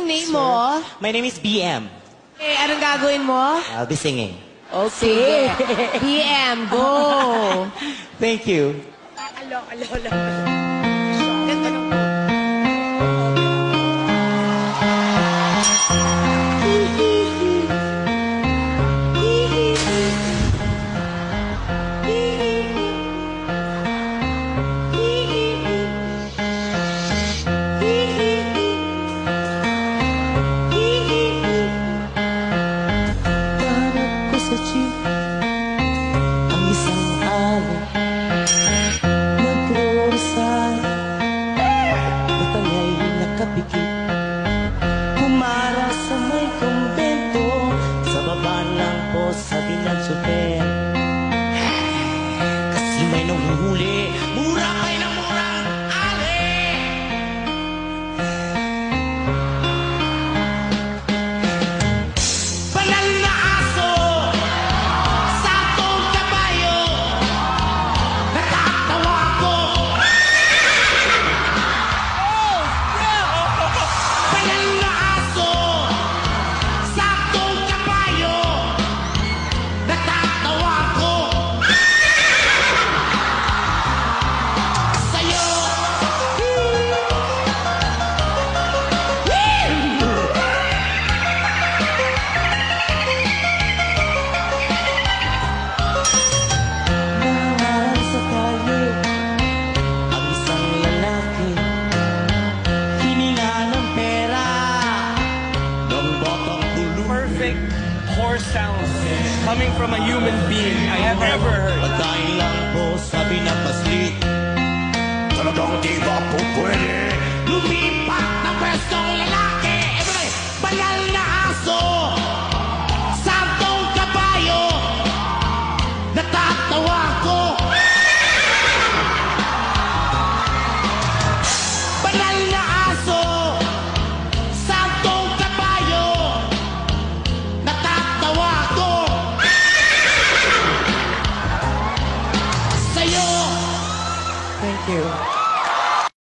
Anong name mo? My name is BM. Eh, anong gagawin mo? I'll be singing. Okay. PM, go! Thank you. Ang isang alay nagkrorosay, matangay nakapikit, kumara sa may kumbento, sa baba ng bus sabi ng super, kasi may nanguhuli, mura kayo ng murang alay. Banal na aso sakong kabayo, natatawa ko. Banal na aso sakong kabayo, natatawa ko. Sa'yo nawalan sa kalye ang isang lalaki, hininga ng pera ng batang bulu. Perfect horse sounds coming from a human being I have ever heard. Pagkain lang po sabi ng paslit, talagang di ba po pwede lumipat ng pwestong lalaki? Everybody, banal